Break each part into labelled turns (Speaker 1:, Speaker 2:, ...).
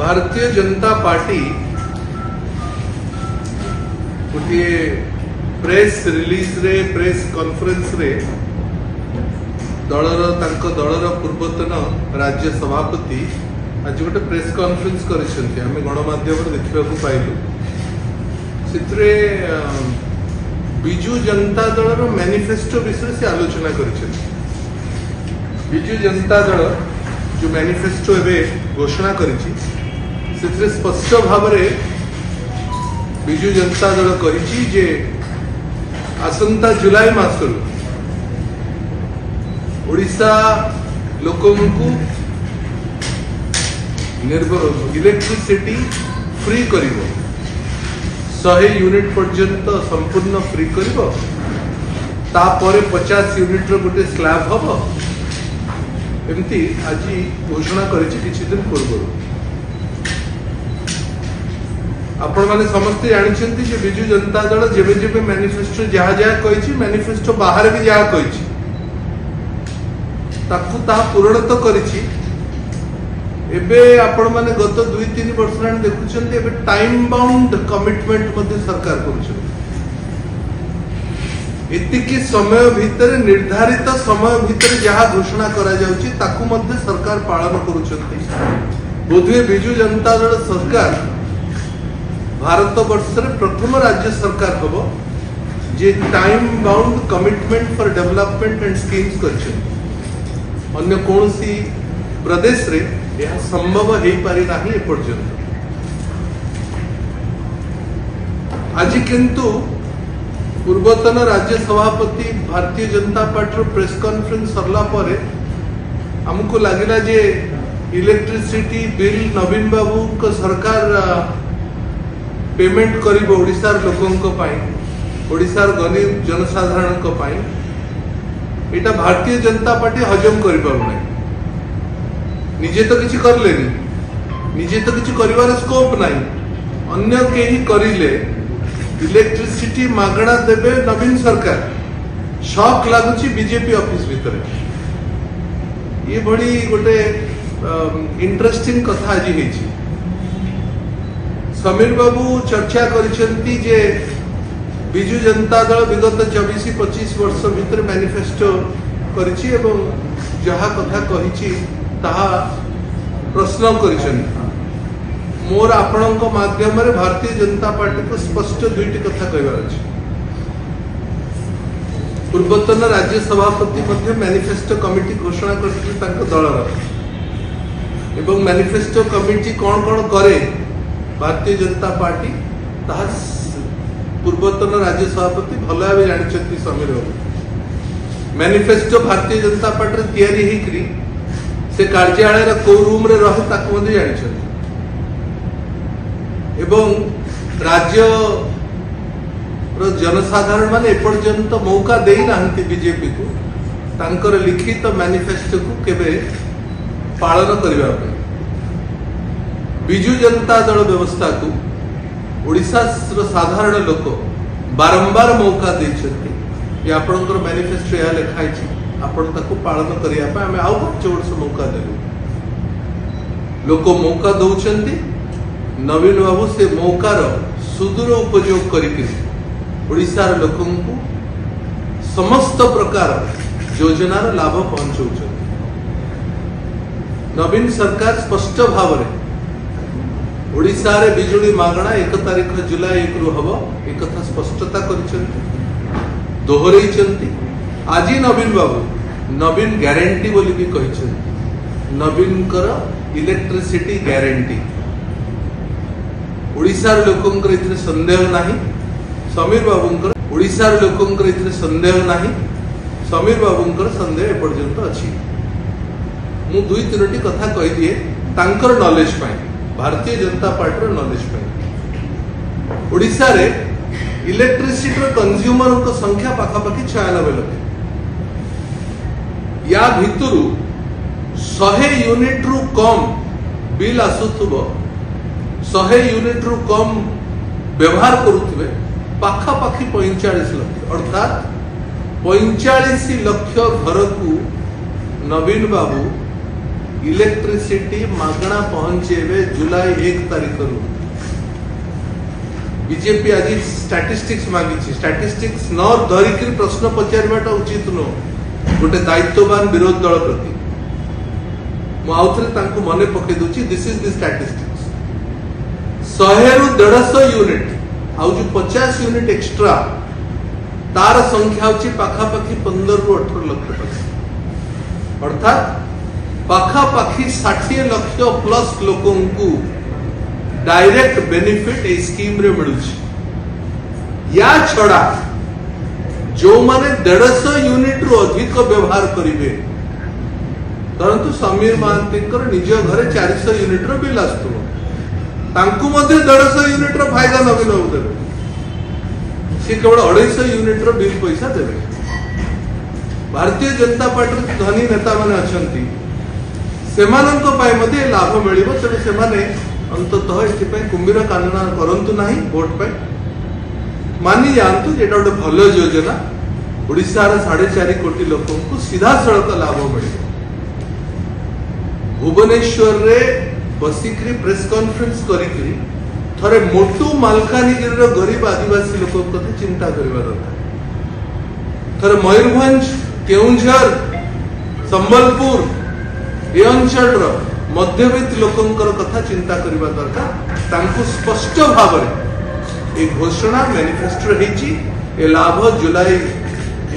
Speaker 1: Bharatiya Janata party गोटे press release रे press conference रे दलर पूर्वतन राज्य सभापति आज गोटे प्रेस कॉन्फ्रेंस करिसेंती आमे गणमाध्यम देखा पाइलु से बिजू जनता दल मैनिफेस्टो विषय से आलोचना करिसेंती। बिजू जनता दल जो मैनिफेस्टो एवं घोषणा करिछि से स्पष्ट भाव बिजू जनता दल कहिछि जे आसंता जुलाई मासरु ओडिशा लोकंकु इलेक्ट्रिसिटी फ्री करिवो 100 यूनिट पर्यंत संपूर्ण फ्री करिवो तापर 50 यूनिट रो गोटे स्लैब हबो एमती आज घोषणा करिछि किछि दिन पूर्व। आपण माने समस्त जानिछंती जे बिजू जनता दल जेबे जेबे मैनिफेस्टो जहा जहा कहिछि मैनिफेस्टो बाहर भी जहा कहिछि ताकू ता पूर्ण तो करिछि। एबे आपण माने गत 2-3 वर्ष रा देखुछंती एबे टाइम बाउंड कमिटमेंट मध्ये सरकार करूछंती एतिकी समय भितर निर्धारित समय भितर जहा घोषणा करा जाउछि ताकू मध्ये सरकार पालन करूछंती। बोधवे बिजू जनता दल सरकार भारत वर्ष रे प्रथम राज्य सरकार हबो जे time bound commitment for development and schemes करछंती। अन्य कोनसी प्रदेश रे यह संभव हो पारि नाही एपर्यंत। आज किंतु पूर्वतन राज्य सभापति Bharatiya Janata party press conference सरला परे हमको लगिला जे इलेक्ट्रिसिटी बिल नवीन बाबू को सरकार पेमेंट करिबो ओडिशार लोकंक पाई ओडिशार गरीब जनसाधारण को पाई एटा भारतीय जनता पार्टी हजम करि पारु नै। निजे तो किछि करलेनी निजे तो किछि करिवार स्कोप नाही अन्य केही करिले इलेक्ट्रिसिटी मागणा देबे नवीन सरकार शॉक लागुची बीजेपी ऑफिस भीतर ये बड़ी गोटे इंटरेस्टिंग कथा आज हेछि। समीर बाबू चर्चा करिसेंती जे बिजू जनता दल विगत 24-25 वर्ष भीतर मैनिफेस्टो करिछि एवं जहा कथा कहिछि ताहा प्रश्न करिसेंती। मोर आपणक माध्यम रे भारतीय जनता पार्टी को स्पष्ट दुईटी कथा कहबार अछि। पूर्वतन राज्य सभापति मध्ये मैनिफेस्टो कमिटी घोषणा करथिले तांको दलर एवं मैनिफेस्टो कमिटी कोन कोन करे भारतीय जनता पार्टी ताहा पूर्वतन राज्य सभापति भल भाव जानी समीर बाबू। मैनिफेस्टो भारतीय जनता पार्टी तैयारी होकरी से कार्यालय को रूम रे रहे ताकू मध्ये जानी एवं राज्य जनसाधारण माने एपर्यंत मौका देई नाहंती बीजेपी को तांकर लिखित मैनिफेस्टो को केबे पालन करिबा पे। बिजू जनता दल व्यवस्था को ओडिशा साधारण लोक बारंबार मौका देछंती ये आपनकर मैनिफेस्टो या लिखाई छी आपण ताको पालन करिया पे हमें आउ 5 वर्ष मौका देलु लोक मौका दउछंती। नवीन बाबू से मौकार सुदूर उपयोग करिके ओडिशार लोकंकु समस्त प्रकार योजनार लाभ पहुंचाउछंती। नवीन सरकार स्पष्ट भाव रे ओडिशा रे बिजुली मागणा 1 तारिख जुलाई 1 रु हबो एक कथा स्पष्टता करिसेंती दोहरैछंती। आज नवीन बाबू नवीन ग्यारंटी बोली भी कहिसेंती नवीन कर इलेक्ट्रिसिटी ग्यारंटी ओडिशार लोकंकर इतने संदेह नाही। समीर बाबूंकर ओडिशार लोकंकर इतने संदेह नाही समीर बाबूंकर संदेह एपर्यंत अछि। मु 2-3टी कथा कहि दिए तांकर नॉलेज पाई भारतीय जनता पार्टी नॉलेज पाई। ओडिशा रे इलेक्ट्रिसिटी कंज्यूमर को संख्या पाखापाखि 96 लाख या भितरु 100 यूनिट रु कम बिल आसुथबो 100 यूनिट रु कम व्यवहार करुथिबे पाखापाखि 45 लाख अर्थात 45 लाख घर को नवीन बाबू इलेक्ट्रिसिटी मागणा पहुंचेबे जुलाई 1 तारीख रु। बीजेपी आज स्टैटिस्टिक्स मांगी, स्टैटिस्टिक्स न धरिक प्रश्न पचारवाटा उचित नुह गोटे दायित्ववान विरोध दल प्रति। मुझे मन पकई दूची, दिस इज द स्टैटिस्टिक्स। 100 रु 150 यूनिट आउ जो 50 यूनिट एक्स्ट्रा तार संख्या होची पाखापाखी 15 रु 18 लाख, अर्थात पाखापाखी 60 लाख प्लस लोकों को डायरेक्ट बेनिफिट ए स्कीम रे मिलुची। या छड़ा जो माने 150 यूनिट रु अधिक व्यवहार करिवे, परंतु समीर महांतीकर निज घरे 400 यूनिट रो बिल आस्तु, तांकु मध्ये 150 यूनिट रो फायदा नबी न देबे, से केवल 250 यूनिट रो बिल पैसा देबे। भारतीय जनता पार्टी धनी नेता माने अछंती, सेमानंक पाए मध्ये लाभ मिलिबो, तेणु सेमाने अंततः एथिपाई कुंभीर कानून करंतु नाही वोट पे मानि जानतु जेटा गोटे भल योजना ओडिशार 4.5 कोटी लोकों को सीधा सड़क लाभ मिले। भुवनेश्वर रे बसिक्री प्रेस कॉन्फ्रेंस करिकरी थरे मोटू मालकानगिरी रो गरीब आदिवासी लोकों कथा चिंता करबा दरकार। थरे मयूरभंज, केउंझर, संबलपुर ए अंचल रो मध्यवित्त लोकंकर कथा चिंता करबा दरकार। तांको स्पष्ट भाव ए घोषणा मैनिफेस्टो हेची, ए लाभ जुलाई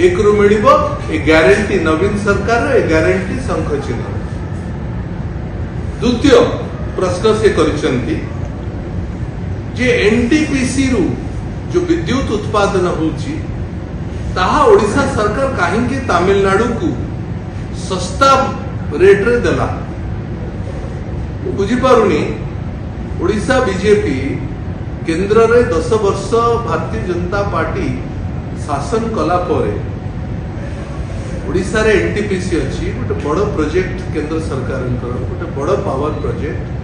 Speaker 1: 1 रु मिलिबो, ए ग्यारंटी नवीन सरकार ए ग्यारंटी शंख चिन्ह। द्वितीय प्रश्न से करिसंती जे एनटीपीसी रु जो विद्युत उत्पादन होची ताहा ओडिशा सरकार काहेकि तमिलनाडु को सस्ता रेट रे देला बुझीपारुनी। ओडिशा बीजेपी केंद्र रे 10 वर्ष भारतीय जनता पार्टी शासन कला परे ओडिशा रे एनटीपीसी अछि गोटे बड़ प्रोजेक्ट केंद्र सरकार गोटे बड़ पावर प्रोजेक्ट।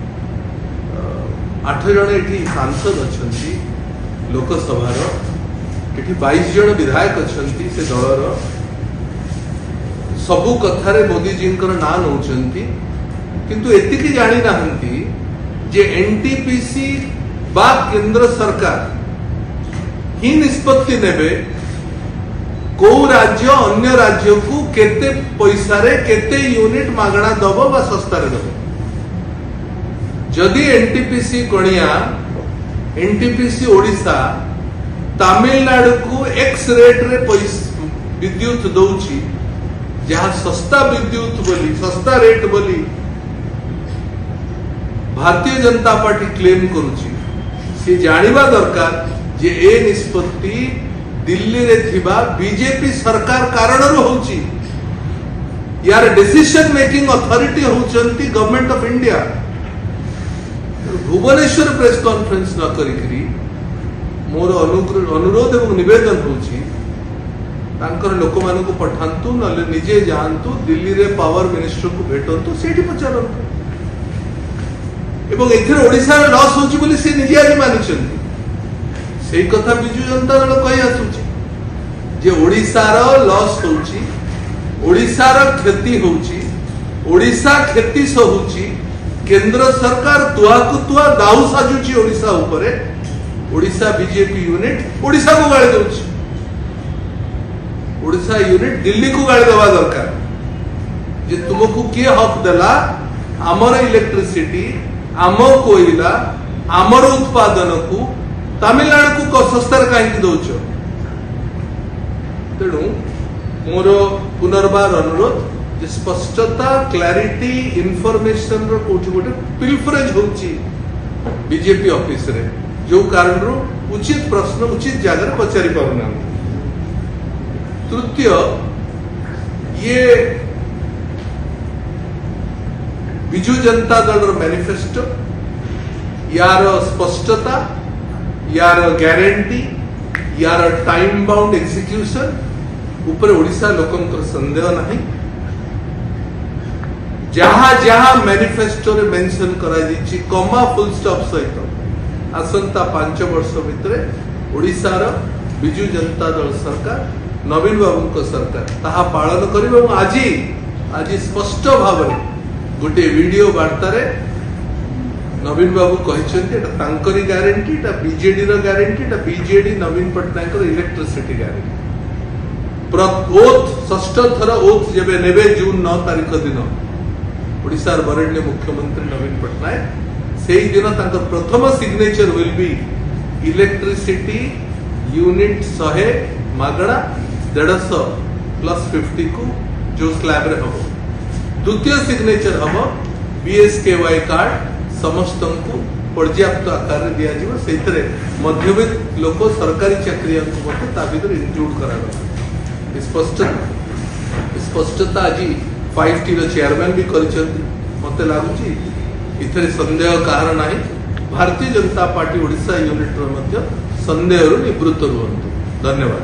Speaker 1: 8 जन एठी सांसद अछंती लोकसभा रो, एठी 22 जन विधायक अछंती से दलर सबु कथारे मोदी जी ना नौचंती, किंतु एतिकी जानी नाहंती जे एनटीपीसी बा केंद्र सरकार ही निष्पत्ति नेबे को राज्य अन्य राज्य को केते पैसा रे केते यूनिट मागणा दबो बा सस्ता रे दबो। जदि एनटीपीसी कणिया एनटीपीसी ओडिशा तमिलनाडु को एक्स रेट रे विद्युत दउची, जहाँ सस्ता विद्युत बोली सस्ता रेट बोली भारतीय जनता पार्टी क्लेम करुची, से जानिबा दरकार जे ए निष्पत्ति दिल्ली रे थिबा बीजेपी सरकार कारण रो होची। यार डिसीजन मेकिंग अथॉरिटी होचंती government of India. Bhubaneswar press conference न करिकरी मोर अनुरोध एवं निवेदन होची तांकर लोक मानक पठांतु नले निजे जानतु दिल्ली रे पावर मिनिस्टर को भेटंतु सेठी पचारंतु एवं एथिर ओडिसा रे लॉस होची बोली से निजे आज मानिचंती। सेही कथा बिजू जनता दल कहि आसुची जे ओडिसा रो लॉस होची, ओडिसा रो क्षति होची, ओडिसा क्षति होची, केंद्र सरकार तुआ को तुआ दाऊ साजुची ओडिसा ऊपर। ओडिशा बीजेपी यूनिट ओडिशा को गाली दउची, ओडिशा यूनिट दिल्ली को गाली देवा दरकार जे तुमको किए हक देला आमर इलेक्ट्रिसिटी आम कोयला आमर उत्पादन को तमिलनाडु को सस्तार कहीं दौच। तेणु मोर पुनर्बार अनुरोध जे स्पष्टता क्लैरिटी इनफॉरमेशन रो कोठी गोटे पिलफरेज होची बीजेपी ऑफिस रे, जो कारण रो उचित प्रश्न उचित जगह पचारि पारुना। तृतीय ये बिजू जनता दल मैनिफेस्टो यार स्पष्टता यार ग्यारंटी यार टाइम बाउंड एग्जीक्यूशन ऊपर ओडिशा लोकंकर संदेह नहीं। जहां जहां मैनिफेस्टो रे मेंशन करा दिछि कमा फुल स्टॉप सहित आसंता 5 वर्ष भितरे ओडिशा रो बिजू जनता दल सरकार नवीन बाबू को सरकार ताहा पालन करिबो। आज स्पष्ट भाव गोटे वीडियो वार्तार नवीन बाबू कहते ग्यारंटी बीजेडी ग्यारंटी बीजेडी नवीन पट्टनायक इलेक्ट्रिसिटी ग्यारंटी ओथ षष्ठ थर ओथ जब ने जून 9 तारीख दिन ओडिशार बरेण्य मुख्यमंत्री नवीन पट्टनायक से ही दिन प्रथम signature will be electricity unit 100 मागणा 150 plus 50 को जो स्लैब रे हम द्वितीय सिग्नेचर हम बीएसकेवाई कार्ड समस्त को पर्याप्त आकार में दिया जाए से मध्यवित्त लोक सरकारी चाकरिया को इंक्लूड करा स्पष्टता आज 5T चेयरमैन भी कर मत लगुच इथे संदेह कहार ना भारतीय जनता पार्टी ओडिशा यूनिट संदेह निवृत्त रुहतु। धन्यवाद।